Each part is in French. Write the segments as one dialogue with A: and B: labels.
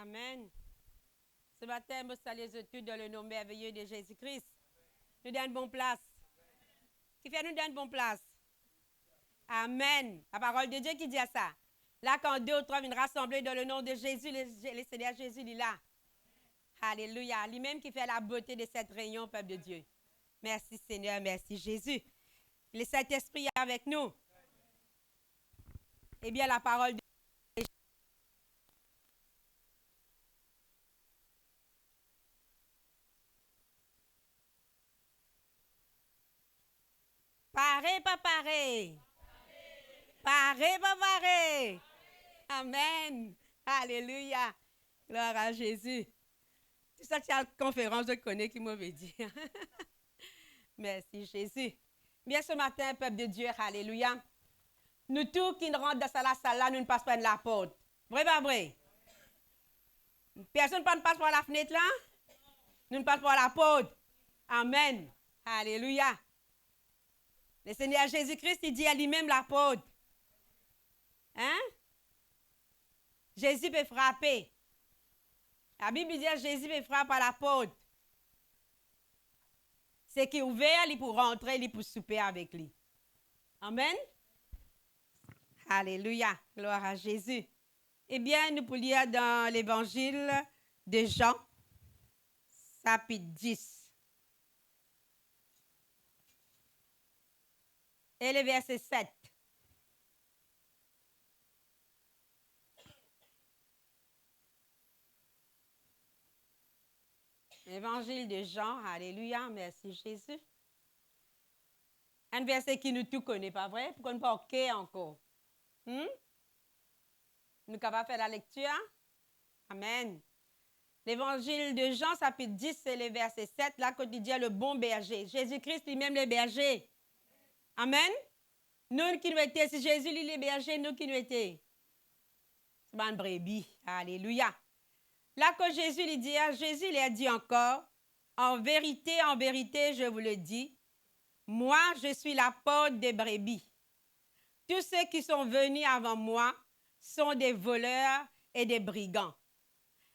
A: Amen. Ce matin, je salue les études dans le nom merveilleux de Jésus-Christ. Nous donne bonne place. Qui fait nous donne bonne place? Amen. La parole de Dieu qui dit à ça. Là, quand deux ou trois viennent rassembler dans le nom de Jésus, le Seigneur Jésus il est là. Alléluia. Lui-même qui fait la beauté de cette réunion, peuple de Dieu. Merci Seigneur, merci Jésus. Le Saint-Esprit est avec nous. Eh bien, la parole de Dieu. Paré, pas paré. Paré, pas paré. Amen. Alléluia. Gloire à Jésus. C'est ça que c'est la conférence, je connais qui m'avait dit. Merci Jésus. Bien ce matin, peuple de Dieu, alléluia. Nous tous qui nous rentrons dans la salle là, nous ne passons pas de la porte. Vrai, pas vrai? Personne ne passe par la fenêtre là? Nous ne passons pas par la porte. Amen. Alléluia. Le Seigneur Jésus-Christ, il dit à lui-même la porte. Hein? Jésus peut frapper. La Bible dit que Jésus peut frapper à la porte. C'est qui est ouvert, il pour rentrer, il pour souper avec lui. Amen. Alléluia. Gloire à Jésus. Eh bien, nous pouvons lire dans l'évangile de Jean, chapitre 10. Et le verset 7. Évangile de Jean, alléluia, merci Jésus. Un verset qui nous tout connaît, pas vrai? Pourquoi ne pas OK encore? Nous sommes capables de faire la lecture? Amen. L'évangile de Jean, chapitre 10, c'est le verset 7, là, quand il dit le bon berger. Jésus-Christ lui-même le berger. Amen. Nous qui nous étions, si Jésus lui le berger, nous qui nous étions. C'est une brebis. Alléluia. Là que Jésus lui dit, Jésus lui a dit encore, en vérité, je vous le dis, moi, je suis la porte des brebis. Tous ceux qui sont venus avant moi sont des voleurs et des brigands.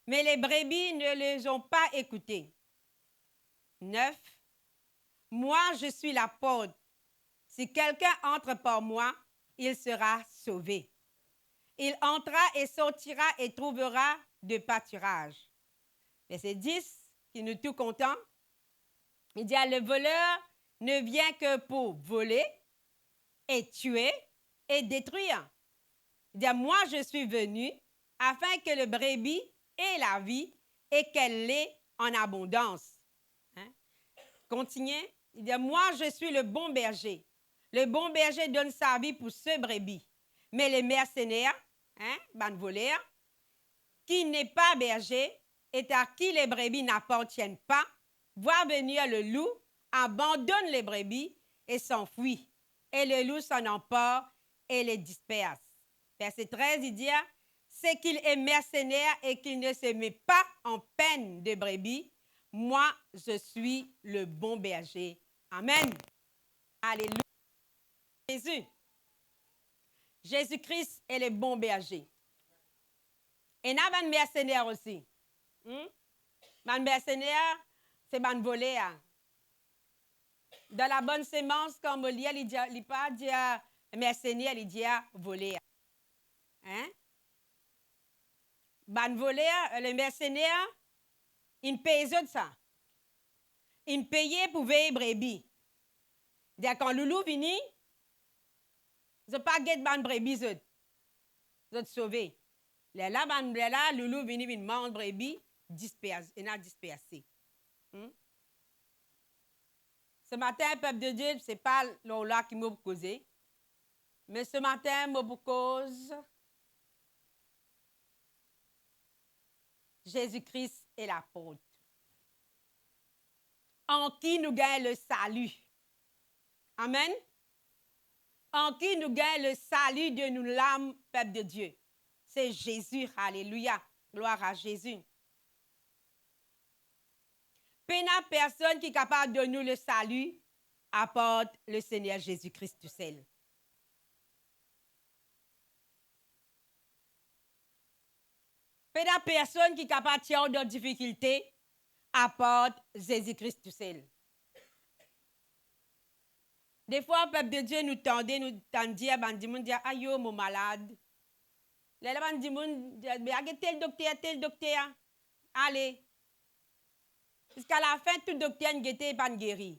A: Mais les brebis ne les ont pas écoutés. 9. Moi, je suis la porte. Si quelqu'un entre par moi, il sera sauvé. Il entrera et sortira et trouvera de pâturage. Verset 10, qui nous tout content. Il dit, le voleur ne vient que pour voler et tuer et détruire. Il dit, moi je suis venu afin que le brebis ait la vie et qu'elle l'ait en abondance. Hein? Continuez. Il dit, moi je suis le bon berger. Le bon berger donne sa vie pour ce brebis. Mais les mercenaires, ban voleurs, qui n'est pas berger et à qui les brebis n'appartiennent pas, voit venir le loup, abandonne les brebis et s'enfuit. Et le loup s'en emporte et les disperse. Verset 13, il dit, c'est qu'il est mercenaire et qu'il ne se met pas en peine de brebis. Moi, je suis le bon berger. Amen. Alléluia. Jésus. Jésus-Christ est le bon berger. Et il y a un mercenaire aussi. Un mercenaire, c'est un voleur. Dans la bonne sémence, comme on lit, il ne dit pas mercenaire, il dit voleur. Hein? Un voleur, le mercenaire, il paye de ça. Il paye pour veiller brebis. Quand loulou vient, je ne pas guette ban brebis, je te sauver. Là, loulou vient, il mange brebis, il a dispersé. Ce matin, peuple de Dieu, ce n'est pas là qui m'a causé. Mais ce matin, m'a cause Jésus-Christ est la porte. En qui nous gagne le salut. Amen. En qui nous gagne le salut de nous l'âme, peuple de Dieu. C'est Jésus, alléluia. Gloire à Jésus. Pena personne qui est capable de nous le salut, apporte le Seigneur Jésus-Christ tout seul. Pas de personne qui est capable de tirer de difficultés à part Jésus-Christ tout seul. Des fois, le peuple de Dieu nous tendait, nous tendait, nous dit, aïe, mon malade. Les gens disent, tel docteur, allez. Jusqu'à la fin, tout docteur n'était pas guéri.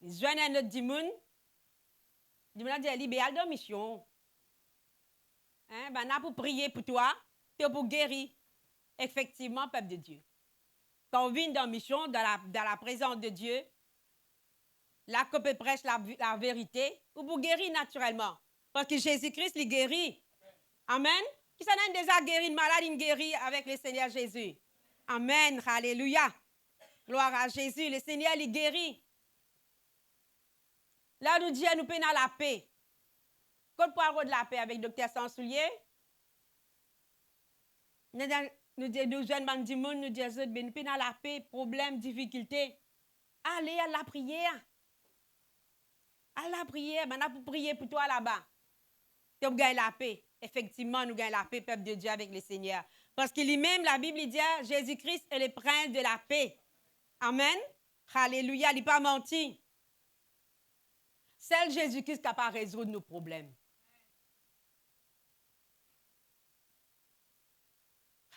A: Ils joignent un autre dimanche. Dimanche dit, libéral de mission. Hein, ben, pour prier pour toi, pour guérir. Effectivement, peuple de Dieu. Quand on vient dans la mission, dans la présence de Dieu, là qu'on peut prêcher la vérité, ou pour guérir naturellement. Parce que Jésus-Christ, il guérit. Amen. Qui s'en a déjà guéri, une malade, il guérit avec le Seigneur Jésus. Amen. Alléluia. Gloire à Jésus. Le Seigneur, il guérit. Là, nous disons, nous payons la paix. Quand on parle de la paix avec Dr. Sansoulier, nous jeunes du monde, nous disons, nous payons la paix, problème, difficulté. Allez à la prière. À la prière, maintenant pour prier pour toi là-bas. Tu gagnes la paix. Effectivement, nous gagnons la paix, peuple de Dieu, avec le Seigneur. Parce que lui-même, la Bible dit, Jésus-Christ est le prince de la paix. Amen. Alléluia, il n'est pas menti. Seul Jésus-Christ est capable de résoudre nos problèmes.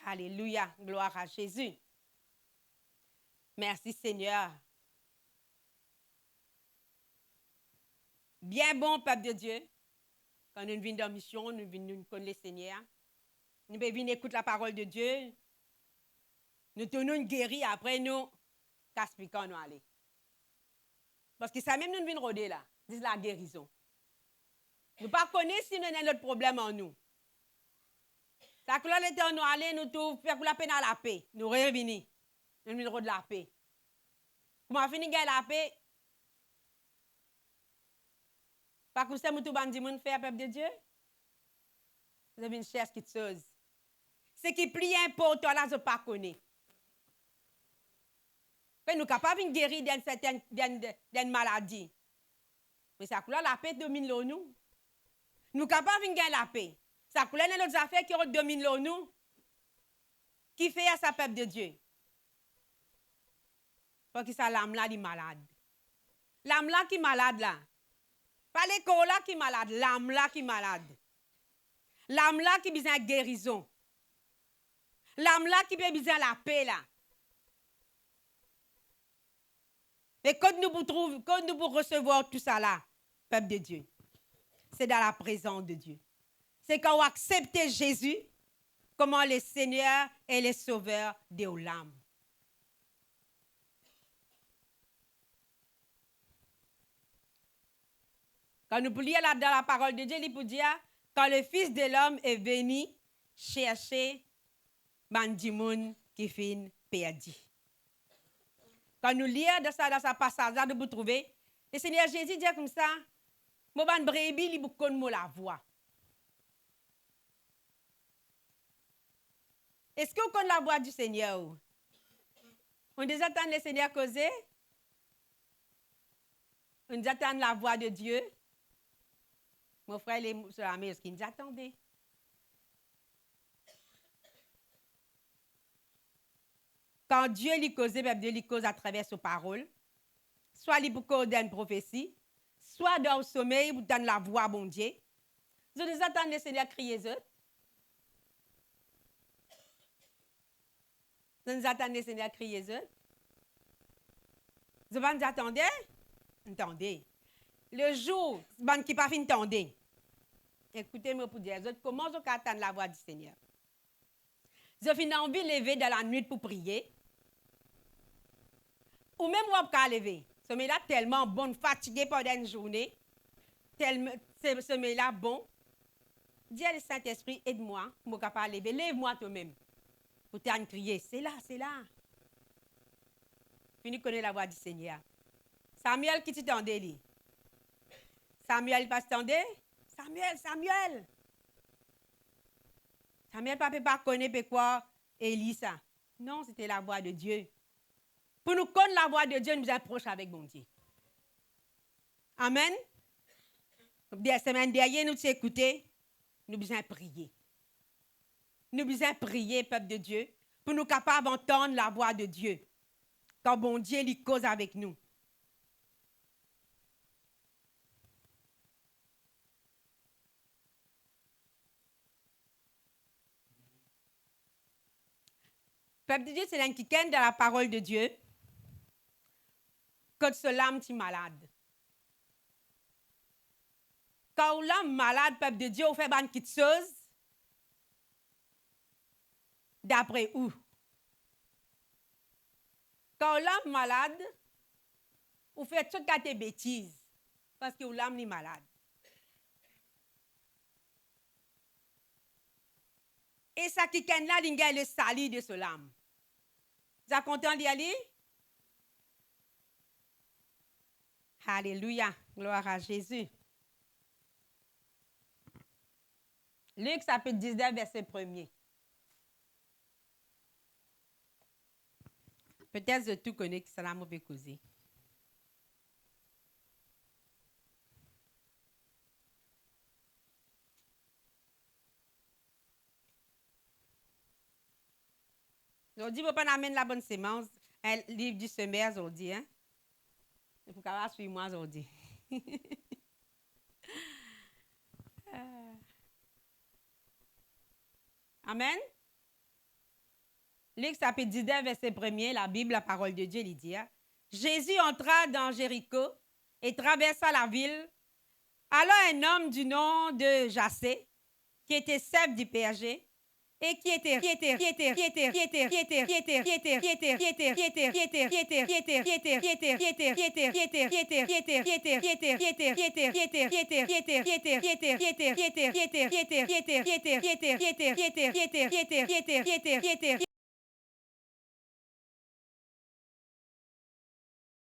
A: Alléluia, gloire à Jésus. Merci Seigneur. Bien bon, peuple de Dieu. Quand nous venons dans mission, nous venons connaître le Seigneur. Nous venons écouter la parole de Dieu. Nous tenons guéris après nous. Qu'est-ce qu'on nous aller? Parce que ça même nous venons rôder là. C'est la guérison. Nous ne connaissons pas si nous avons notre problème en nous. Ça que là, nous aller, nous tout faire pour la peine à la paix. Nous revenons. Nous venons de la paix. Comment finir de la paix? Pas que c'est tout bandi moun faire peuple de Dieu. Vous avez une cherche quelque chose. Ce qui est plus important là, je ne pas connais. Nous sommes capables de guérir d'une maladie. Mais ça coule la paix domine nous. Nous sommes capables de gagner la paix. Ça coule dans nos affaires qui domine nous. Qui fait à sa peuple de Dieu? Parce que ça l'âme là est malade. L'âme là qui est malade là. Pas l'école là qui est malade, l'âme là qui est malade. L'âme là qui a besoin de guérison. L'âme là qui a besoin de la paix là. Et quand nous pouvons recevoir tout ça là, peuple de Dieu, c'est dans la présence de Dieu. C'est quand on accepte Jésus comme le Seigneur et le Sauveur de l'âme. Quand nous lisons dans la parole de Dieu, il peut dire, quand le Fils de l'homme est venu chercher Mandimoun qui fin perdu. Quand nous lisons dans ce passage, nous trouvons, le Seigneur Jésus dit comme ça, mon ban brebis, il connaît la voix. Est-ce que vous connaissez la voix du Seigneur? On déjà entend le Seigneur causer? On déjà entend la voix de Dieu? Mon frère et sur la maison, qui nous attendaient. Quand Dieu lui cause, Dieu lui cause à travers ses paroles. Soit il peut causer une prophétie, soit dans le sommeil, il donne la voix à bon Dieu. Vous nous entendez le Seigneur crier eux. Vous nous entendez le Seigneur crier eux. Vous nous attendez? Entendez. Le jour, ban qui pas fin entendez. Écoutez-moi pour dire, comment vous attendre la voix du Seigneur? Vous avez envie de lever dans la nuit pour prier. Ou même vous pouvez lever. Ce sommeil-là tellement bon, fatigué pendant une journée. Ce sommeil-là bon. Dis à le Saint-Esprit, aide-moi, pour que je puisse lever. Lève-moi toi-même. Pour t'en crier. C'est là, c'est là. Fini connaître la voix du Seigneur. Samuel qui t'entendait lui. Samuel pas t'entendait? Samuel. Samuel ne peut pas connaître quoi Élisa. Non, c'était la voix de Dieu. Pour nous connaître la voix de Dieu, nous approchons avec mon Dieu. Amen. La semaine dernière, nous écouté, nous besoin prier. nous besoin prier, peuple de Dieu, pour nous capables d'entendre la voix de Dieu. Quand bon Dieu lui cause avec nous. Peuple de Dieu, c'est l'inquiétude de la parole de Dieu. Quand ce l'âme est malade. Quand l'âme malade, peuple de Dieu, on fait une petite chose. D'après où? Quand l'âme malade, on fait toutes les bêtises. Parce que l'âme est malade. Et ça qui est là, il y a le salut de ce l'âme. Vous êtes content d'y aller? Alléluia. Gloire à Jésus. Luc, chapitre 19, verset 1er. Peut-être que tout connaît que c'est la mauvaise cause. Aujourd'hui, vous pas amener la bonne sémence. Un livre du semeur aujourd'hui. Hein? Il faut qu'elle suivre moi aujourd'hui. Amen. Luc chapitre 19, verset 1er, la Bible, la parole de Dieu, il dit, hein? Jésus entra dans Jéricho et traversa la ville. Alors un homme du nom de Jassé, qui était chef du berger, et qui était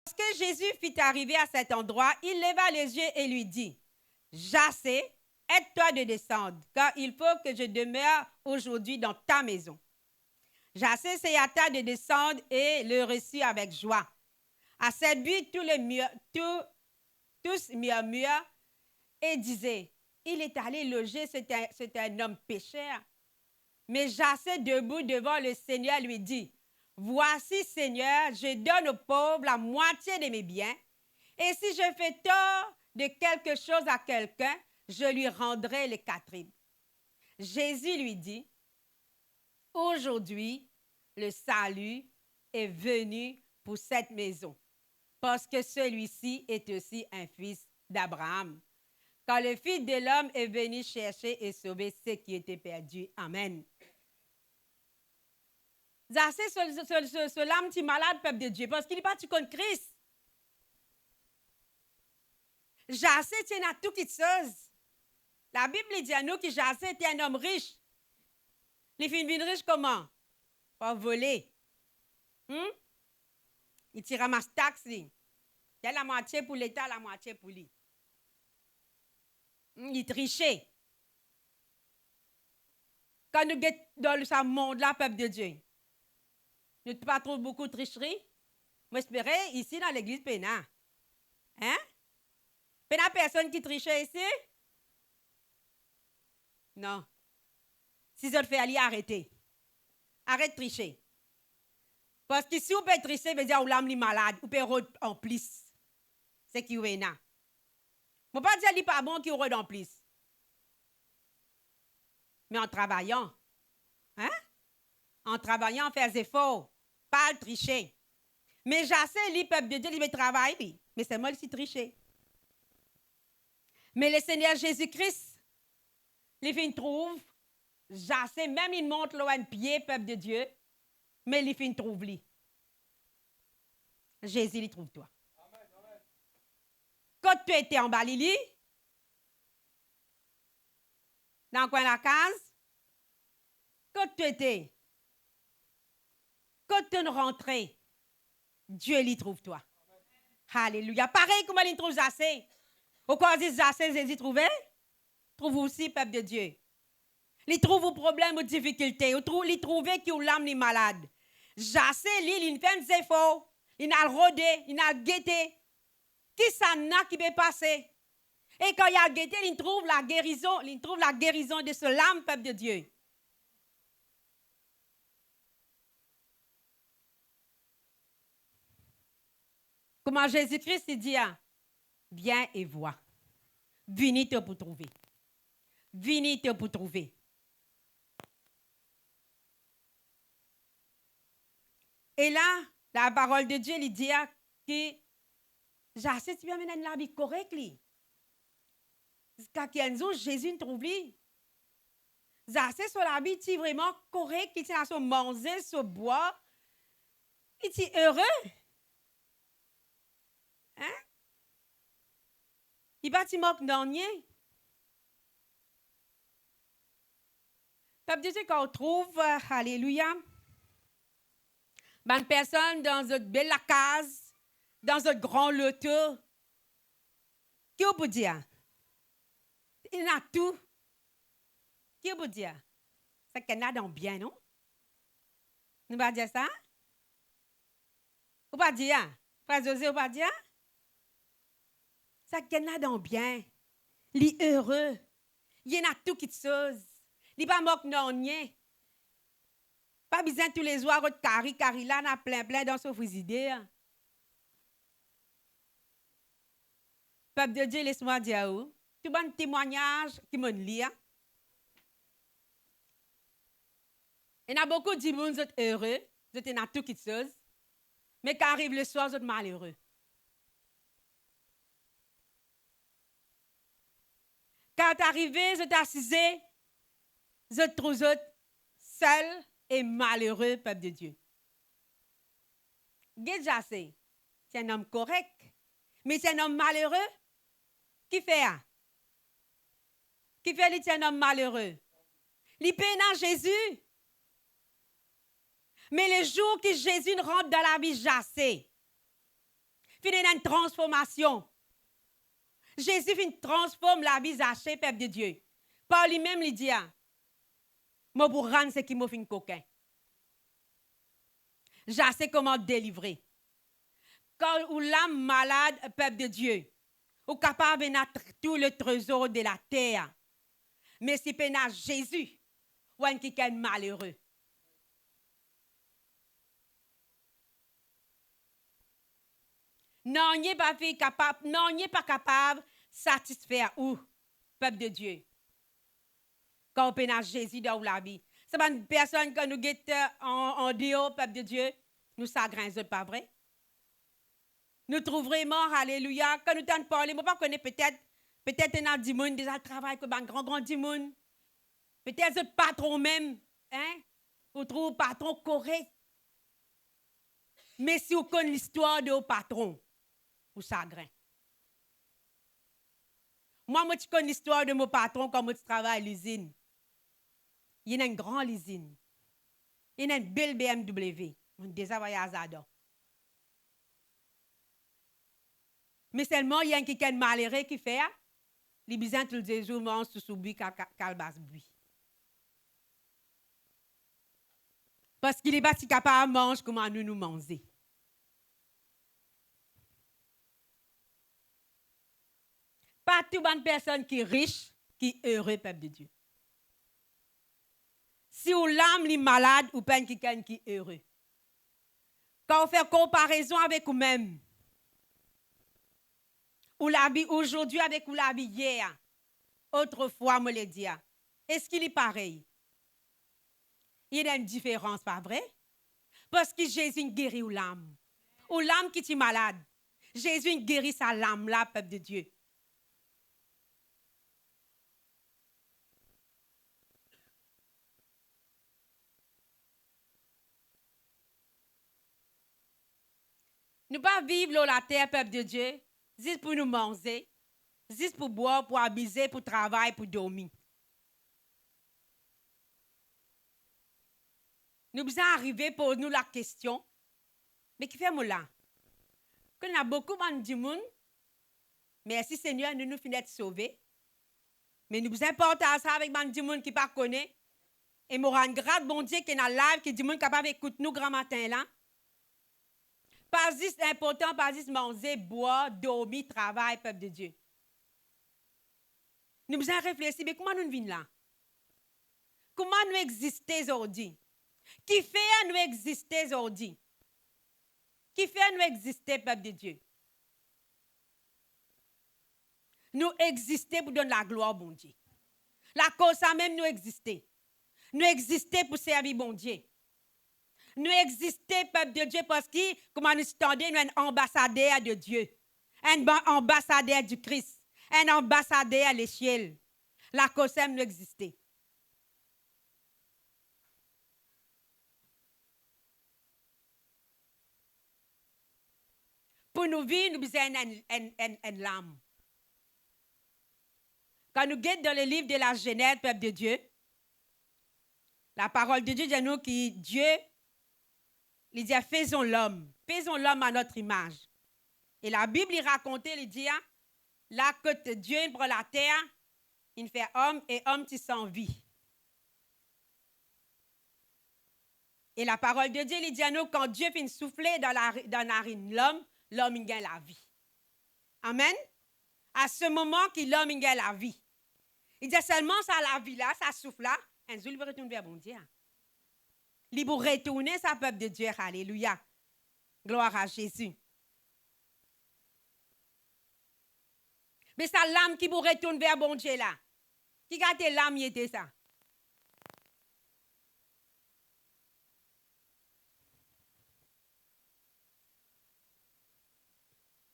A: Lorsque Jésus fut arrivé à cet endroit, il leva les yeux et lui dit, Jassé, aide-toi de descendre, car il faut que je demeure aujourd'hui dans ta maison. Jassé se hâta de descendre et le reçut avec joie. À cette but, tous murmurent et disaient, il est allé loger, c'est un homme pécheur. Mais Jassé, debout devant le Seigneur, lui dit, voici, Seigneur, je donne aux pauvres la moitié de mes biens, et si je fais tort de quelque chose à quelqu'un, je lui rendrai le quadruple. Jésus lui dit, aujourd'hui, le salut est venu pour cette maison, parce que celui-ci est aussi un fils d'Abraham. Car le Fils de l'homme est venu chercher et sauver ceux qui étaient perdus. Amen. Zassé, ce l'âme qui est malade, peuple de Dieu, parce qu'il n'est pas tu contre Christ. Jassé tient à tout qui chose. La Bible dit à nous que Jassé était un homme riche. Il finit bien riche comment? Pas voler. Il tire ma taxe. Il y a la moitié pour l'État, la moitié pour lui. Il trichait. Quand nous sommes dans ce monde-là, peuple de Dieu, nous ne pas trop beaucoup de tricherie. J'espère ici dans l'église Péna. Hein? Péna, personne qui trichait ici? Non. Si je le fais aller, arrêtez. Arrête de tricher. Parce que si vous pouvez tricher, ça veut dire que vous êtes malade, vous pouvez être en plus. C'est qui vous est là. Je ne veux pas dire que ce n'est pas bon qu'il y ait en plus. Mais en travaillant. Hein? En travaillant, faire des efforts. Pas tricher. Mais j'essaie, le peuple de Dieu, il travaille. Mais c'est moi qui tricher. Mais le Seigneur Jésus-Christ, il fait une trouve. J'essaie, même il monte loin de pied, peuple de Dieu. Mais il fait une trouve. Jésus, il trouve toi. Quand tu étais en Balili, dans le coin de la case, quand tu étais, quand tu es rentré, Dieu l'y trouve toi. Alléluia. Pareil comme il trouve Zassé. Au cas où Zassé, Jésus trouvait, trouve aussi, peuple de Dieu. Il trouve vos problèmes, vos difficultés. Il trouve que l'âme est malade. Zassé, il fait des efforts. Il a rodé, il a guetté. Qui ça n'a qui peut passer? Et quand il a guetté, il trouve la guérison de ce l'âme, peuple de Dieu. Comment Jésus-Christ il dit, viens et vois. Venez pour trouver. Venez pour trouver. Et là, la parole de Dieu, il dit que j'essaie de mener la vie correcte. Quand Jésus trouve lui. J'essaie sur la vie vraiment correcte, qui tient à se manger, se boire. Il est heureux. Hein? Il va te moquer dans rien. Peuple de Dieu, quand on trouve, alléluia, une personne dans une belle case, dans un grand loto, qui peut dire? Il a tout. Qui peut dire? C'est qu'il y a dans bien, non? Nous va dire ça? Ou pas dire? Frère José, ou pas dire? C'est qu'il y a dans bien. Il est heureux. Il y en a tout qui te chose. Il n'est pas moque non rien. Pas besoin tous les soirs de carry là, n'a plein dans son frigidaire. Peuple de Dieu, laisse-moi dire où. Tout bon témoignage qui me lit. Il y a beaucoup de gens qui sont heureux, qui sont tout qui chose. Mais quand arrive le soir, ils sont malheureux. Quand arrivé, je t'assisais, je trouve seul et malheureux, peuple de Dieu. Déjà, c'est un homme correct, mais c'est un homme malheureux. Qui fait? Qui fait c'est un homme malheureux? Il peine à Jésus. Mais le jour que Jésus rentre dans la vie, jassé, il y a une transformation. Jésus transforme la vie Zaché, peuple de Dieu. Par lui-même, il dit, moi pour rendre ce qui m'a fait un coquin. Je sais comment délivrer. Quand ou l'âme malade, peuple de Dieu, ou capable de mettre tout le trésor de la terre. Mais si c'est pas Jésus, ou un qui est malheureux. Non, il n'est pas capable, non, il n'est pas capable de satisfaire où, peuple de Dieu. Quand on pénage Jésus dans la vie. C'est pas une personne que nous guettons en dehors, peuple de Dieu. Nous s'agrinçons, pas vrai? Nous trouvons vraiment, alléluia, quand nous t'en parlons, moi, pas connaître peut-être un du monde déjà travail comme un grand du monde. Peut-être un patron même, hein? Vous trouvez patron correct. Mais si vous connaissez l'histoire de vos patrons, vous chagrin. Moi, je connais l'histoire de mon patron quand je travaille à l'usine. Il y a une grande usine. Il y a une belle BMW. On déjà voyage à mais seulement, il y a un qui est malheureux qui fait, les besoins tous les jours, mange sous buis, calbas buis. Parce qu'il n'est pas si capable de manger comme nous manger. Pas toute bonne personne qui est riche, qui est heureux, peuple de Dieu. Si vous l'âme est malade, ou pas quelqu'un qui est heureux. Quand on fait comparaison avec vous-même, ou la vie aujourd'hui avec ou la vie hier, autrefois, me le dire, est-ce qu'il est pareil? Il y a une différence, pas vrai? Parce que Jésus guérit l'âme. Ou l'âme qui est malade. Jésus guérit sa l'âme, là, peuple de Dieu. Nous ne pas vivre sur la terre, peuple de Dieu, juste pour nous manger, juste pour boire, pour abuser, pour travailler, pour dormir. Nous sommes arrivés pour nous la question, mais qui fait-moi là? Qu'on a beaucoup de monde, merci Seigneur, nous finissons sauvés. Mais nous importons ça avec des gens qui ne connaissent pas. Et nous rendons grâce, bon Dieu, qui est dans live, qui dit capable d'écouter nous grand matin là. Pas juste important, pas juste manger, boire, dormir, travailler, peuple de Dieu. Nous avons réfléchi, mais comment nous vivons là? Comment nous existons aujourd'hui? Qui fait nous exister aujourd'hui? Qui fait nous exister, peuple de Dieu? Nous exister pour donner la gloire, bon Dieu. La cause, ça même, nous exister. Nous exister pour servir, bon Dieu. Nous exister, peuple de Dieu, parce que, comment nous standons, nous sommes un ambassadeur de Dieu. Un ambassadeur du Christ. Un ambassadeur à l'échelle. La cause, ça nous exister. Pour nous vivre, nous avons une lame. Quand nous guettons dans le livre de la Genèse, peuple de Dieu, la parole de Dieu dit à nous que Dieu, il dit, faisons l'homme à notre image. Et la Bible, il raconte, il dit, là que Dieu prend la terre, il fait homme et homme qui s'en vit. Et la parole de Dieu, il dit à nous, quand Dieu fait souffler dans la narine l'homme, l'homme il gagne la vie. Amen. À ce moment que l'homme il gagne la vie. Il dit seulement ça la vie là, ça souffle là, un jour il va retourner vers bon Dieu. Il va retourner sa peuple de Dieu. Alléluia. Gloire à Jésus. Mais ça l'âme qui vous retourne vers bon Dieu là. Qui a été l'âme y était ça?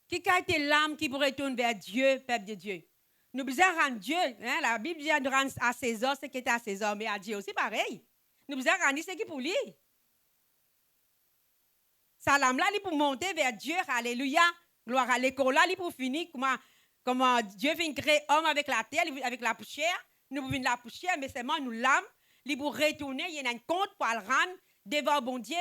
A: Qui a été l'âme qui vous retourne vers Dieu, peuple de Dieu? Nous besoin rendre Dieu. Hein, la Bible dit de rendre à César ce qui est à César, mais à Dieu aussi pareil. Nous besoin rendre ce qui est pour lui. Sa l'âme là, il pour monter vers Dieu. Alléluia. Gloire à l'école là, il pour finir. Comment Dieu vient créer homme avec la terre, avec la poussière. Nous pouvons la poussière, mais seulement nous l'âme. Il pour retourner, il y a un compte pour le rendre devant bon Dieu.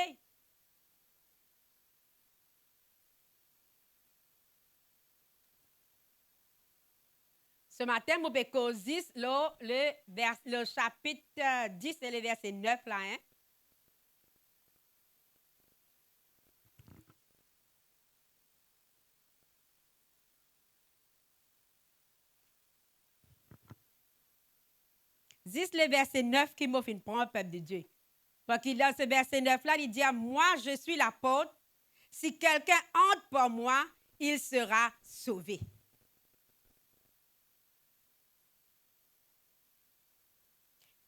A: Ce matin, je vais causer le chapitre 10 et le verset 9 là. Hein? Dis le verset 9 qui m'a fait prendre, peuple de Dieu. Parce qu'il dans ce verset 9 là, il dit, moi je suis l'apôtre. Si quelqu'un entre pour moi, il sera sauvé.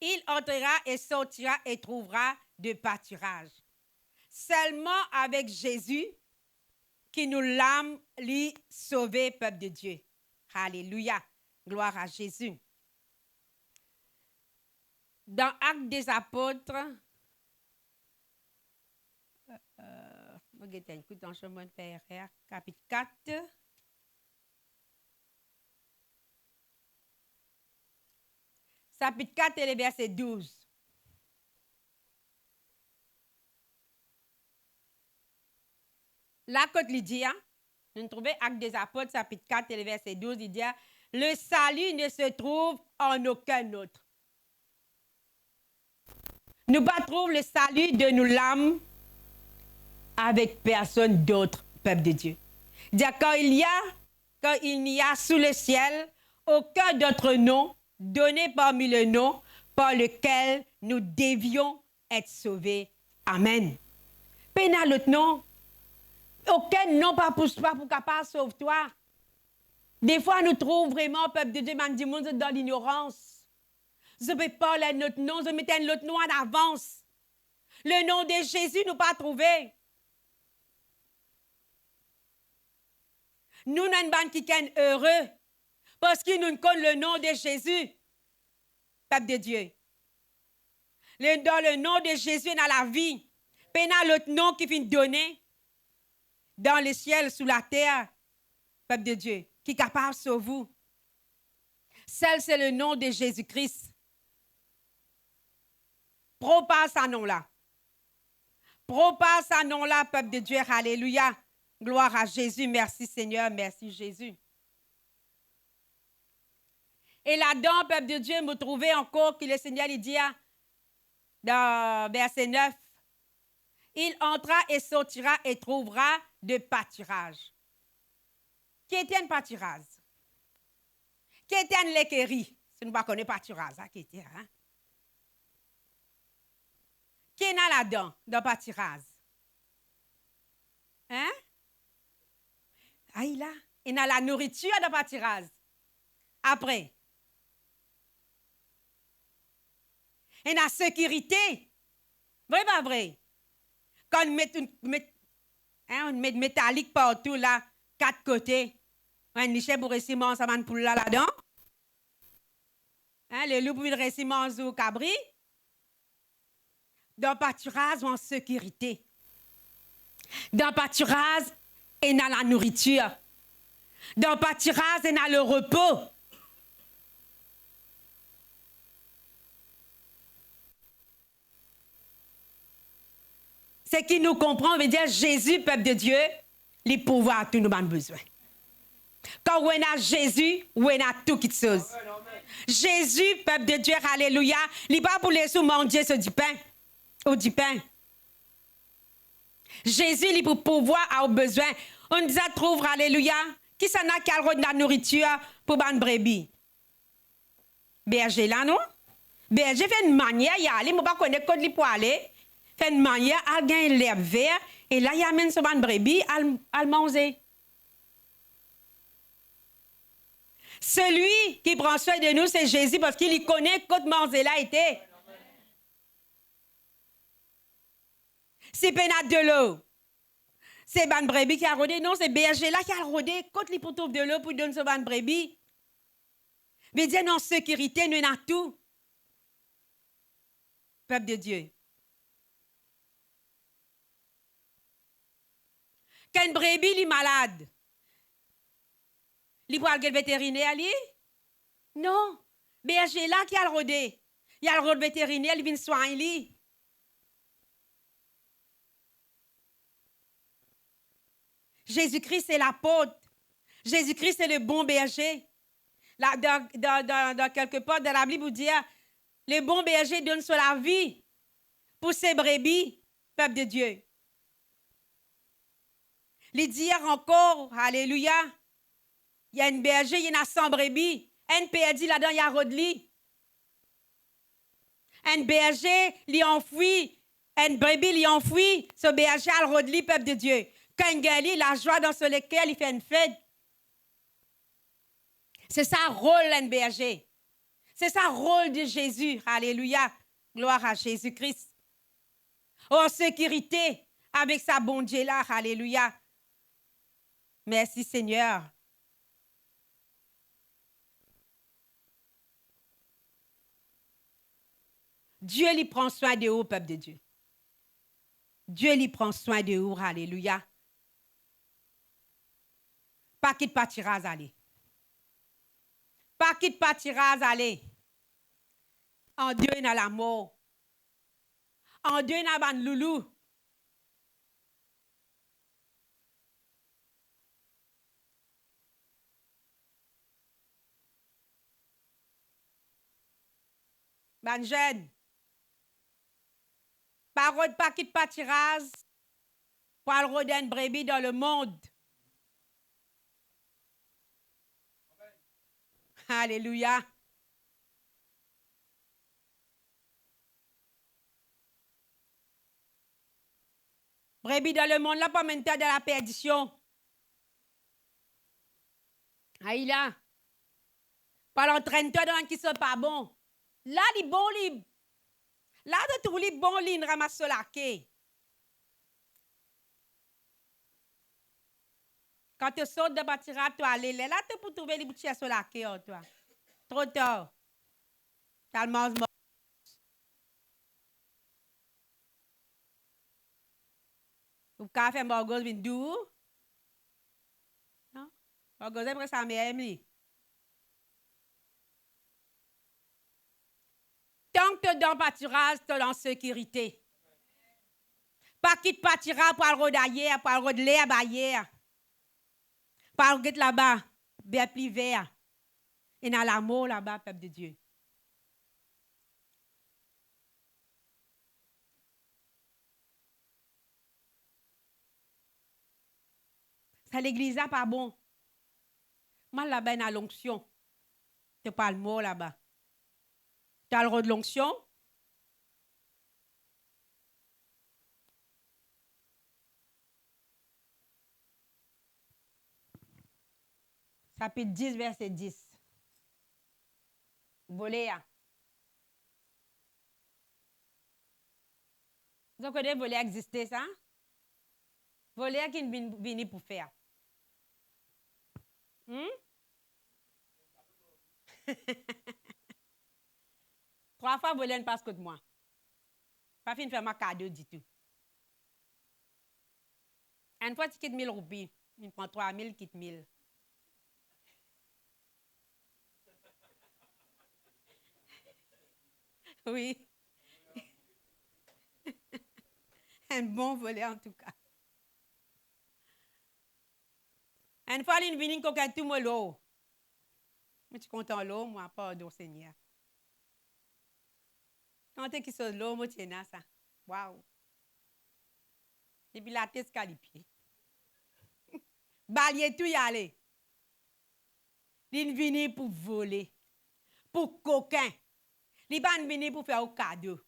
A: Il entrera et sortira et trouvera de pâturage. Seulement avec Jésus, qui nous l'âme, lui sauver, peuple de Dieu. Alléluia. Gloire à Jésus. Dans Actes des Apôtres, dans chemin de PRR, chapitre 4. Chapitre 4 et le verset 12. Là, quand il dit, nous trouvons Actes des Apôtres, chapitre 4 et le verset 12, il dit, le salut ne se trouve en aucun autre. Nous ne trouvons le salut de nous l'âme avec personne d'autre, peuple de Dieu. Il dit, quand il n'y a sous le ciel aucun d'autre nom donné parmi les noms par lequel nous devions être sauvés. Amen. Pénal l'autre nom. Aucun nom pas pour capable de sauver toi. Des fois, nous trouvons vraiment, peuple de Dieu, dans l'ignorance. Je ne peux pas notre nom, je mettais l'autre nom en avance. Le nom de Jésus, nous pas trouvé. Nous, nous sommes qui sont heureux parce que nous connaissons le nom de Jésus, peuple de Dieu. Dans le nom de Jésus, dans la vie, il y a l'autre nom qui vient donner dans le ciel, sous la terre, peuple de Dieu, qui est capable de sauver vous. Celle, c'est le nom de Jésus-Christ. Propage ce nom-là. Propage ce nom-là, peuple de Dieu. Alléluia. Gloire à Jésus. Merci Seigneur. Merci Jésus. Et là-dedans, peuple de Dieu, me trouvez encore que le Seigneur il dit dans verset 9, il entra et sortira et trouvera de pâturage. Qui était un pâturage? Qui était un l'équerie? Si nous ne connaissons pas pâturage, qui était, hein? Qui est là-dedans, dans pâturage? Hein? Ah, il a la nourriture dans pâturage. Après. Et la sécurité, vrai pas vrai? Quand on met une métallique partout là, 4 côtés, un lichet pour réciment, ça m'a pour là-dedans. Les loups pour le réciment ou cabri. Dans le pâturage ou en sécurité. Dans le pâturage et dans la nourriture. Dans le pâturage et dans le repos. Ce qui nous comprend veut dire Jésus, peuple de Dieu, les pouvoirs, tous nous avons besoin. Quand on a Jésus, on a tout qui chose. Jésus, peuple de Dieu, alléluia, il n'est pas pour les sous manger ce du pain. Ou du pain. Jésus, il pour pouvoir avoir besoin. On nous a trouvé, alléluia, qui s'en a qui a de la nourriture pour ban brebis. Berger là, non? Berger fait une manière, il y a allé, je ne connais pas comment il peut aller. Fait une manière, il gagne l'herbe vert, et là, il amène ce ban brebis à manger. Celui qui prend soin de nous, c'est Jésus, parce qu'il connaît quand manger là était. C'est pénat de l'eau. C'est ban brebis qui a rodé. Non, c'est berger là qui a rodé. Quand il pour trouver de l'eau pour donner ce ban brebis. Mais dire non, sécurité, nous avons tout. Peuple de Dieu. Quand une brebis est malade, il peut aller le vétérinaire, lui? Non. Berger là qui a rodé. Il y a le rôle vétérinaire, il vient soigner lui. Jésus-Christ, c'est l'apôtre. Jésus-Christ, c'est le bon berger. Là, dans quelque part dans la Bible, vous dit, le bon berger donne sur la vie pour ses brebis, peuple de Dieu. Il dit encore, alléluia, il y a une berger, il y en a 100 brebis. Un perdu là-dedans, il y a Rodli. Un berger, il enfoui. Un brebis, il enfoui. Ce berger a le Rodli, peuple de Dieu. Quand il gagne, la joie dans ce lequel il fait une fête. C'est ça le rôle d'un berger. C'est ça le rôle de Jésus. Alléluia. Gloire à Jésus-Christ. En sécurité, avec sa bonne Dieu là. Alléluia. Merci Seigneur. Dieu lui prend soin de vous, peuple de Dieu. Dieu lui prend soin de vous. Alléluia. Pas qu'il partira à aller. Pas qu'il partira à aller. En Dieu, il y a la mort. En Dieu, il y a le loulou. Ban jeune. Parole pas qu'il partira pour le rôder une brebis dans le monde. Alléluia. Brebis dans le monde, là, pas maintenant de la perdition. Aïe là. Pas l'entraîne-toi dans qui sont pas bon. Là, les bons libres. Là, de tous les bons lignes ramassent la quai. Quand tu sautes de bâtir à toi, aller là, tu peux trouver les boutiques sur la quai, toi. Trop tard. Tellement mort. Ou quand fait morgos vin doux. Non? Morgos après ça même. Tant que tu es dans le pâturage, tu es en sécurité. Pas qui te pâtira pour le rodailler, pour le roder à bailler. Pas le là-bas, bien plus vert. Et dans l'amour là-bas, peuple de Dieu. Ça l'église là pas bon. Moi là-bas, dans l'onction. Tu parles mot là-bas. Tu as le rôle de l'onction. Chapitre 10, verset 10. Voler. Hein. Vous connaissez voler exister, ça? Voler qui vient pour faire. Hmm? 3 fois voler ne passe que de moi. Pas fin de faire ma cadeau du tout. Une fois, tu quittes 1000 roupies. Il prend 3000, quitte 1000. Oui. Un bon volet en tout cas. Une fois, il vient quelqu'un tout me l'eau. Mais tu comptes en l'eau, moi, pardon, Seigneur. Quand tu es qui sont l'eau, moi, tu es ça. Waouh. Et puis la tête calipier. Balier tout y aller. Il vient pour voler, pour coquin. Il vient pour faire un cadeau.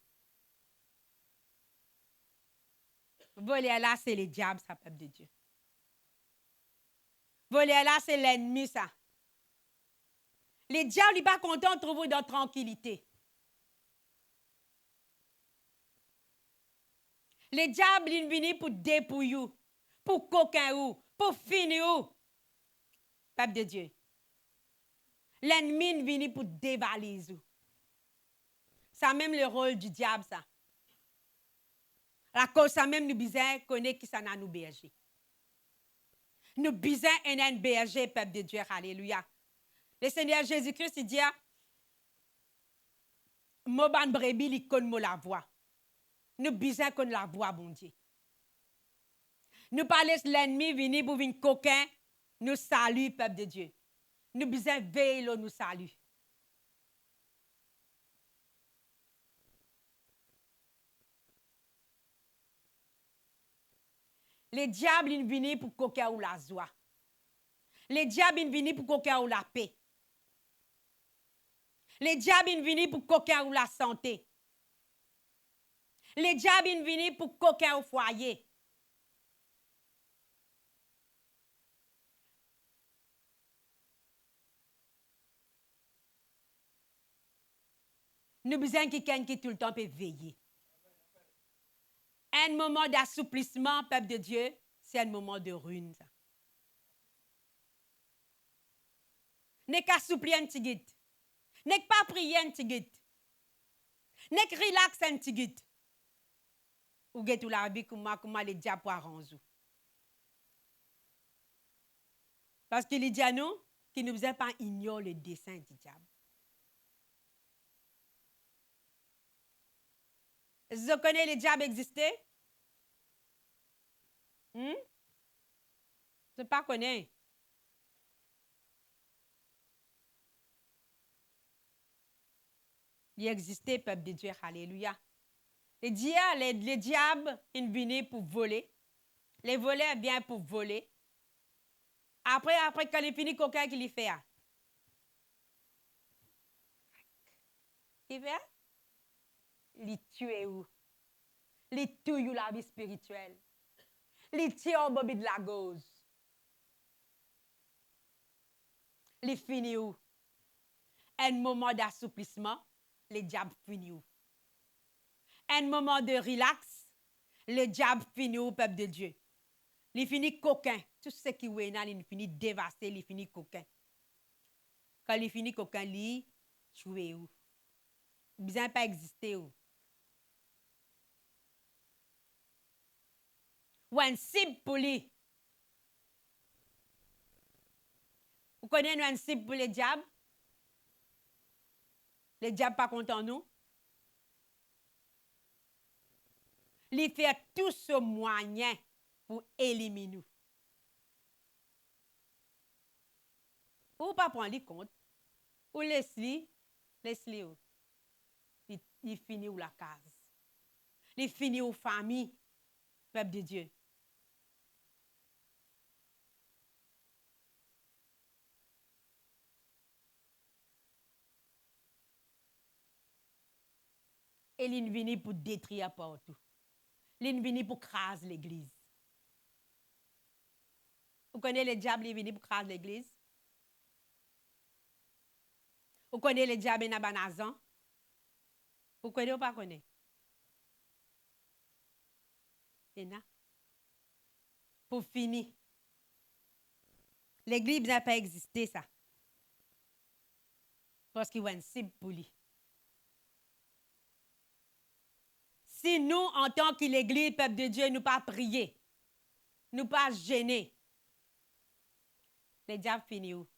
A: Voler là, c'est le diable, ça, peuple de Dieu. Voler là, c'est l'ennemi, ça. Le diable n'est pas content de trouver dans la tranquillité. Le diable, il vient pour dépouiller, pour coquin, pour finir. Peuple de Dieu. L'ennemi vient pour dévaliser. C'est même le rôle du diable, ça. La cause, ça même nous besoin connaître qui ça n'a nous berger. Nous besoin un berger, peuple de Dieu, alléluia. Le Seigneur Jésus-Christ, il dit, moi, ban brebis, il connaît la voix. Nous besoin qu'on la voix, bon Dieu. Nous pas laisser l'ennemi venir pour venir coquin, nous salue, peuple de Dieu. Nous besoin veiller, nous salue. Le diable, il vient pour coquin ou la joie. Le diable, il vient pour coquin ou la paix. Le diable, il vient pour coquin ou la santé. Le diable, il vient pour coquin au foyer. Nous besoin quelqu'un qui tout le temps peut veiller. Un moment d'assouplissement, peuple de Dieu, c'est un moment de ruine. N'est qu'assouplir un petit guide. N'est pas prier un petit guide. N'est que relax un petit guide. Ou get tout la vie comment les diables pour arranger. Parce qu'il dit à nous qu'il ne nous a pas ignoré le dessein du diable. Vous connaissez le diable exister? Je ne pas connais. Il existait, peuple de Dieu, alléluia. Les diables, ils venaient pour voler. Les voleurs viennent pour voler. Après, quand il finit, quelqu'un qui les fait. Il fait? Les tuer où? Les tuer la vie spirituelle. Les tuer au bobby de la gauze. Les finir où? Un moment d'assouplissement, les diables finissent où? Un moment de relax, le diable finit au peuple de Dieu. Il finit coquin. Tout ce qui est là, il finit dévasté, il finit coquin. Quand il finit coquin, il tuer où? Il ne pas exister où? Ou un cible pour lui. Vous connaissez un cible pour le diable? Le diable pas content nous? Il fait tout ce moyen pour éliminer nous. Ou pas prendre compte. Ou laisse-le. Il finit où la case. Il finit où famille. Peuple de Dieu. Et il vient pour détruire partout. Il vient pour craser l'église. Vous connaissez le diable, il vient pour craser l'église? Vous connaissez le diable dans Banazan? Vous connaissez ou pas connaissez? Et là, pour finir, l'église n'a pas existé, ça. Parce qu'il y a une cible pour lui. Si nous, en tant que l'église, peuple de Dieu, nous pas prier, nous pas gêner, les diables finissent où?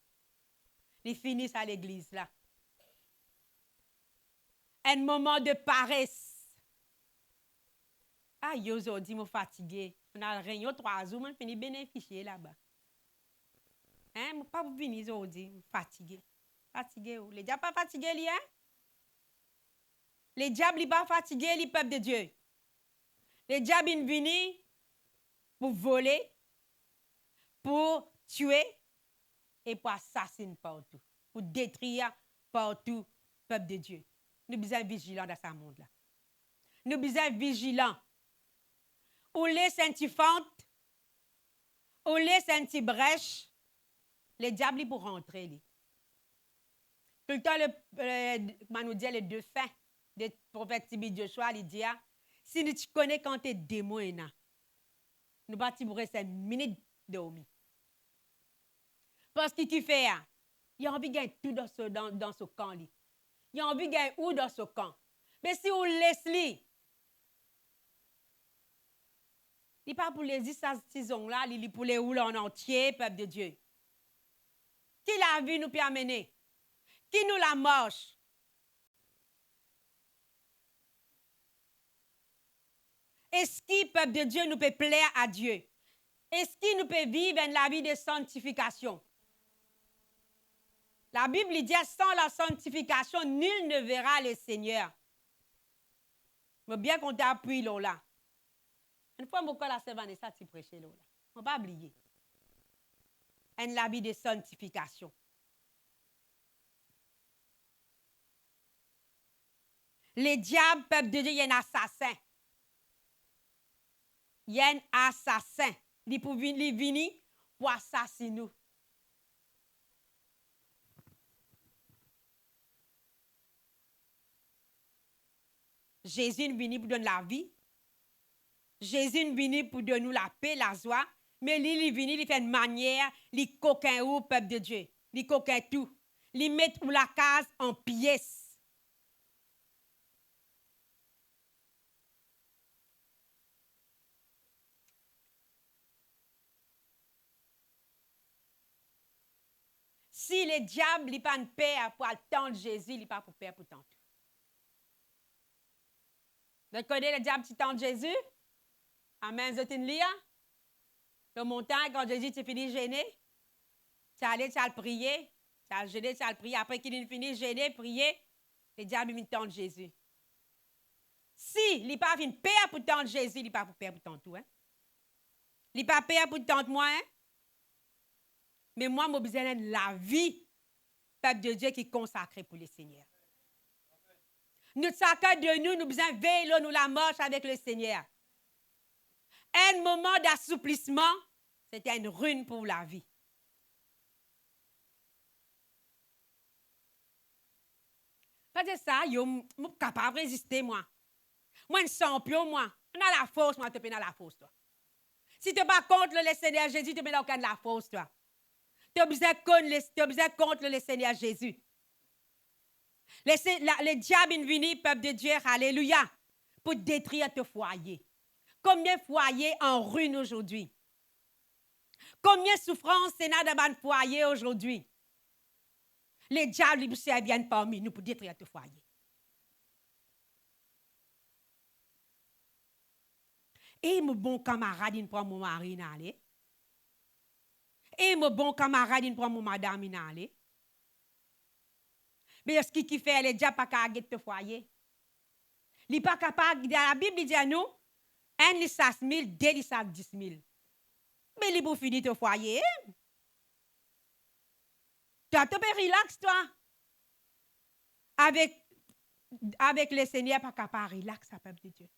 A: Ils finissent à l'église, là. Un moment de paresse. Ah, aujourd'hui, je suis fatigué. On a réunion 3 jours, je finis bénéficier là-bas. Hein, je ne pas venir aujourd'hui, je suis fatigué. Fatigué où? Les diables pas fatigués, hein? Les diables ne pas fatigués, les peuple de Dieu. Les diables sont venus pour voler, pour tuer et pour assassiner partout, pour détruire partout, peuple de Dieu. Nous sommes vigilants dans ce monde-là. Nous sommes vigilants. Ou les senti-fentes, ou les senti-brèches, les diables pour rentrer. Tout le temps, nous dit les deux fins des prophètes Tibi Joshua, il dit, si nous te connais quand tu es démon, nous bâtis pour rester 1 minute de omi. Parce que tu fais, il a envie de gagner tout dans ce camp. Il a envie de gagner où dans ce camp. Mais si on laisse lui, il n'est pas pour les 10 saisons-là, il est pour les rouler en entier, peuple de Dieu. Qui l'a vu nous peut amener? Qui nous la marche? Est-ce qui, peuple de Dieu, nous peut plaire à Dieu? Est-ce qui nous peut vivre la vie de sanctification? La Bible dit, sans la sanctification, nul ne verra le Seigneur. Mais bien qu'on t'appuie là. Une fois, je la sœur Vanessa, tu prêchais là. On ne va pas oublier. La vie de sanctification. Les diables, peuple de Dieu, il y a un assassin. Il y a un assassin. Il est venu pour assassiner nous. Jésus est venu pour donner la vie. Jésus est venu pour donner nous la paix, la joie. Mais lui, il est venu, il fait une manière, il coquin au peuple de Dieu. Il coquin tout. Il met la case en pièces. Si le diable n'est pas une paix pour attendre Jésus, il n'est pas pour paix pour tant. Vous connaissez le diable qui tente Jésus? Amen, vous êtes une lia? Le montagne, quand Jésus s'est fini gêné, tu allé, tu as prié, tu as gêné, tu as prié. Après qu'il ait fini gêné, prier, le diable vient tenter Jésus. Si il n'est pas une paix pour tenter Jésus, il n'est pas pour paix pour tant tout. Hein? Il n'est pas paix pour tenter moi. Hein? Mais moi, j'ai besoin de la vie, peuple de Dieu qui est consacré pour le Seigneur. Nous, chacun de nous, nous besoin de veiller, nous la marche avec le Seigneur. Un moment d'assouplissement, c'était une ruine pour la vie. Parce que ça, je suis capable de résister, moi. Moi, un champion, moi. On a la force, moi, tu peux dans la force, toi. Si tu n'es pas contre le Seigneur Jésus, tu peux dans aucun de la force, toi. Tu as besoin contre le Seigneur Jésus. Le diable est venu, peuple de Dieu, alléluia, pour détruire ton foyer. Combien de foyers en ruine aujourd'hui? Combien de souffrances c'est dans le foyer aujourd'hui? Les diables viennent parmi nous pour détruire ton foyer. Et mon bon camarade, il prend mon mari, aller. Et mon bon camarade, il prend mon madame, aller. Mais ce qui fait, les diables pas capable de ton foyer. Il n'est pas capable, la Bible dit à nous, 1 licence 1000, 2 licence 10 000. Mais il pour finir ton foyer. Tu as peux relax, toi. Avec le Seigneur, pas capable de relax, peuple de Dieu.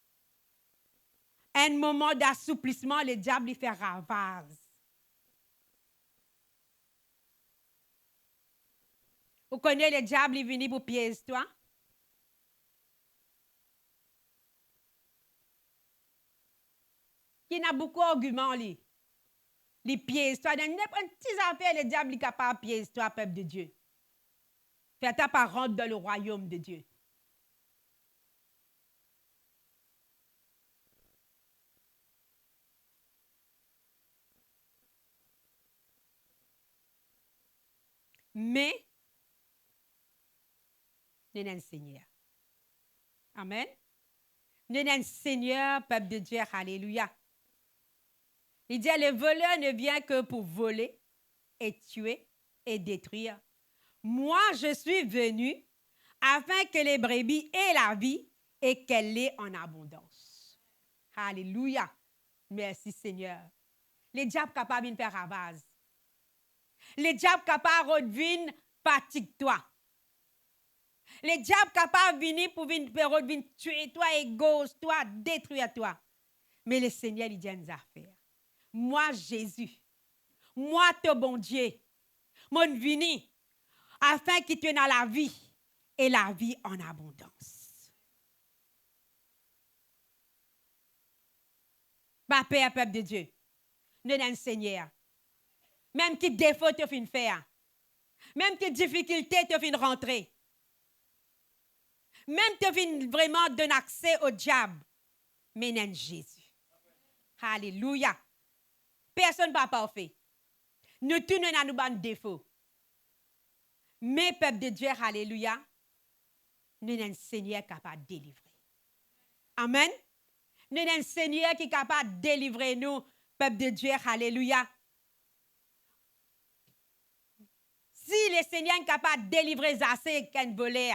A: Un moment d'assouplissement, le diable, il fait ravage. Vous connaissez le diable, il vient pour piéger toi. Il y a beaucoup d'arguments, lui. Les pièges, toi, dans n'importe quelle affaire, le diable est capable de piéger toi, peuple de Dieu. Fais-toi pas rentrer dans le royaume de Dieu. Mais, nous sommes un Seigneur. Amen. Nous sommes un Seigneur, peuple de Dieu. Alléluia. Il dit, le voleur ne vient que pour voler et tuer et détruire. Moi, je suis venu afin que les brebis aient la vie et qu'elle l'ait en abondance. Alléluia. Merci Seigneur. Les diables capables de faire ravage. Les diables capables de revenir fatigue toi. Les diables capables de venir pour venir tuer toi, égose toi, détruire toi. Mais le Seigneur, il dit une affaire. Moi, Jésus, moi, ton bon Dieu, mon vini, afin qu'il te dans la vie et la vie en abondance. Pas peur, peuple de Dieu. Nous sommes un Seigneur. Même qui défaut te fin faire. Même qui difficulté te fin rentrer. Même te fin vraiment donner accès au diable. Mais non Jésus. Alléluia. Personne n'est pas parfait. Nous tous nous avons nos défauts. Mais peuple de Dieu, alléluia, nous avons un Seigneur capable de délivrer. Amen. Nous avons un Seigneur qui est capable de délivrer nous, peuple de Dieu, alléluia. Si le Seigneur est capable de délivrer Zassé qu'un volé,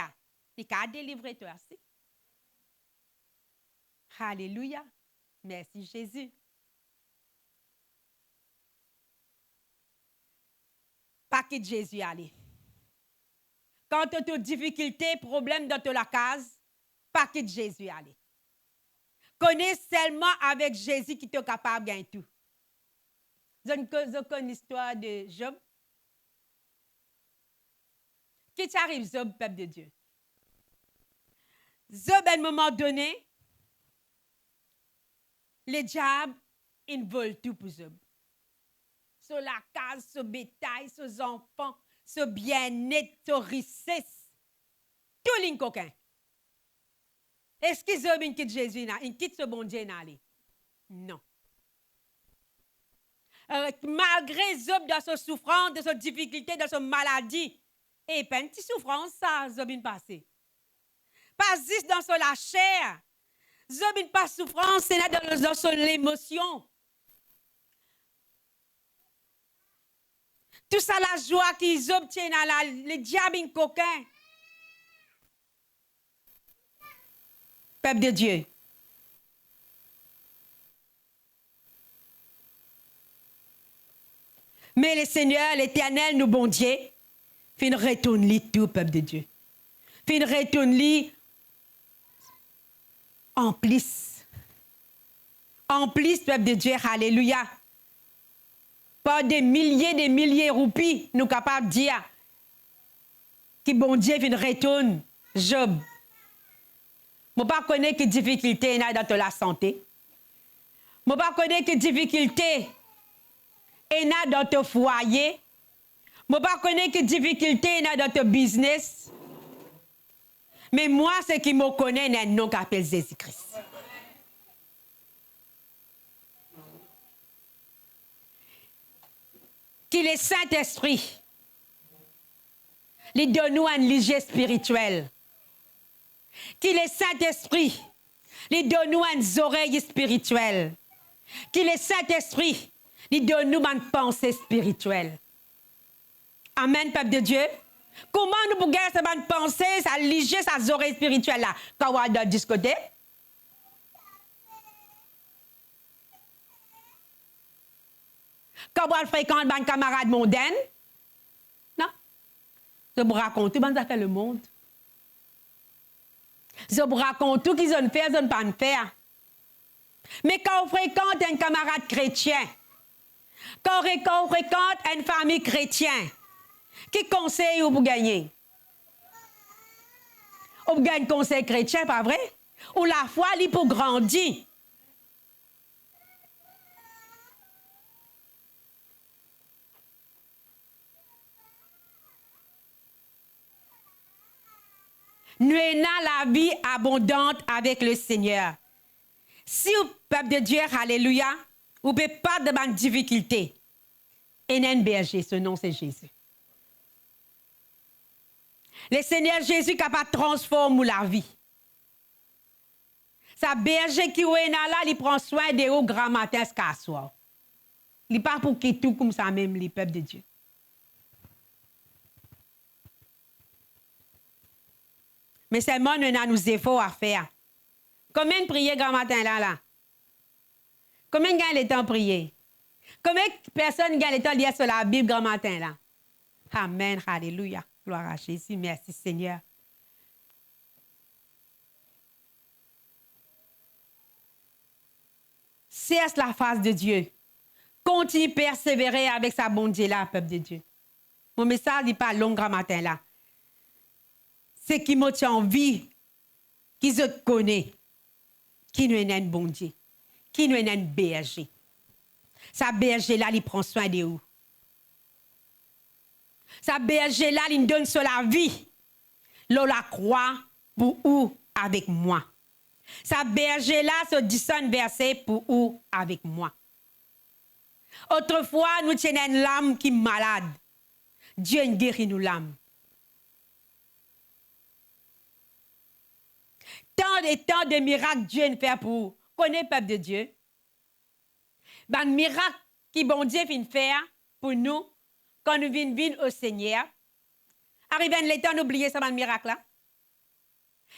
A: il est capable de délivrer toi aussi. Alléluia. Merci Jésus. Pas que Jésus allait. Quand tu as des difficultés, problèmes dans ta case, pas que Jésus allait. Connais seulement avec Jésus qui est capable de gagner tout. Vous connaissez l'histoire de Job? Qu'est-ce qui arrive, Job, peuple de Dieu? Job, à un moment donné, le diable, il vole tout pour Job. Sur la case, sur le bétail, sur les enfants, sur le bien-être, sur la richesse. Tout le coquin. Est-ce que Job quitte Jésus, il quitte ce bon Dieu? Non. Malgré Job dans sa souffrance, dans sa difficulté, dans sa maladie, et pas une petite souffrance, ça, Job n'est pas passé. Pas juste dans la chair. Job n'est pas souffrance, c'est dans l'émotion. Tout ça, la joie qu'ils obtiennent, le diable est coquin. Peuple de Dieu. Mais le Seigneur, l'Éternel, nous bon Dieu, fin retourne-lui tout, peuple de Dieu. Fin retourne-lui en plus. En plus, peuple de Dieu, alléluia. Par des milliers de roupies, nous sommes capables de dire que bon Dieu fin retourne Job. Je ne connais pas que difficulté dans la santé. Je ne connais pas que difficulté dans ton foyer. Je ne connais pas que difficulté dans ton business. Mais moi, ce qui me connaît, c'est un nom qui s'appelle Jésus-Christ. Qui le Saint-Esprit lui donne nous un léger spirituel. Qui le Saint-Esprit lui donne nous une oreille spirituelle. Qui le Saint-Esprit lui donne nous une pensée spirituelle. Amen, peuple de Dieu. Comment nous pouvons garder cette pensée, ça léger, sa oreille spirituelle là, quand on va dans la discothèque? Quand on fréquente un camarade mondaine? Non. Je vous raconte tout, ça fait le monde. Je vous raconte tout qu'ils ont fait, ils n'ont pas faire. Mais quand on fréquente un camarade chrétien, quand on fréquente une famille chrétienne, qui conseille vous pour gagner? On gagne conseil chrétien, pas vrai? Ou la foi, elle pour grandir. Nous avons la vie abondante avec le Seigneur. Si vous, peuple de Dieu, alléluia, vous ne pouvez pas de bonnes difficultés. Et un berger, ce nom c'est Jésus. Le Seigneur Jésus est capable de transformer la vie. Sa berger qui est là, il prend soin de vous grand matin jusqu'à soir. Il n'est pas pour qu'il tout comme ça même, les peuples de Dieu. Mais seulement nous avons nos efforts à faire. Combien de prières grand matin là? Combien de gagne le temps prier? Combien de personnes gagnent le temps de lire sur la Bible grand matin là? Amen, alléluia. Gloire à Jésus, merci Seigneur. Cherche la face de Dieu. Continue à persévérer avec sa bonté là, peuple de Dieu. Mon message n'est pas long grand matin là. C'est qui me tient en vie, qui se connaît, qui nous est un bon Dieu, qui nous est un berger. Sa berger là, il prend soin de vous. Sa berger là, il donne sur la vie. L'on la croix pour vous avec moi. Sa berger là, se discerne verset pour vous avec moi. Autrefois, nous tenions une lame qui est malade. Dieu guérit nous l'âme. Tant de miracles Dieu fait pour vous. Connaissez peuple de Dieu. Ben, miracle qui bon Dieu vient faire pour nous quand nous venons au Seigneur. Arrivé le temps d'oublier ce miracle là.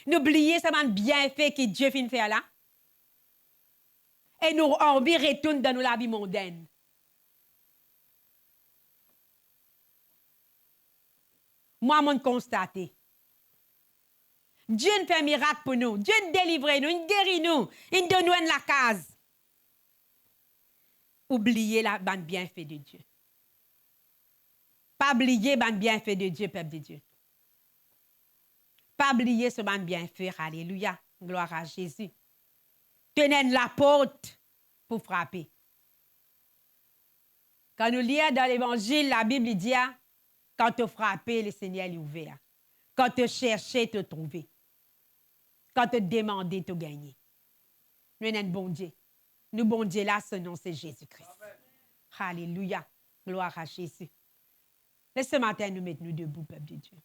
A: N'oubliez ce bienfait que Dieu vient faire là. Et nous envie retourne dans la vie mondaine. Moi, je constate. Dieu fait un miracle pour nous. Dieu délivre nous, il guérit nous, il donne nous la case. Oubliez la bande bienfait de Dieu. Pas oublier bande bienfait de Dieu, peuple de Dieu. Pas oublier ce bande bienfait. Alléluia. Gloire à Jésus. Tenez la porte pour frapper. Quand nous lisons dans l'évangile, la Bible dit quand tu frappes, le Seigneur est ouvert. Quand tu cherches, tu trouves. Quand tu demandes, tu gagnes. Nous sommes un bon Dieu. Nous, bon Dieu, là, ce nom, c'est Jésus-Christ. Alléluia. Gloire à Jésus. Et ce matin, nous mettons nous debout, peuple de Dieu.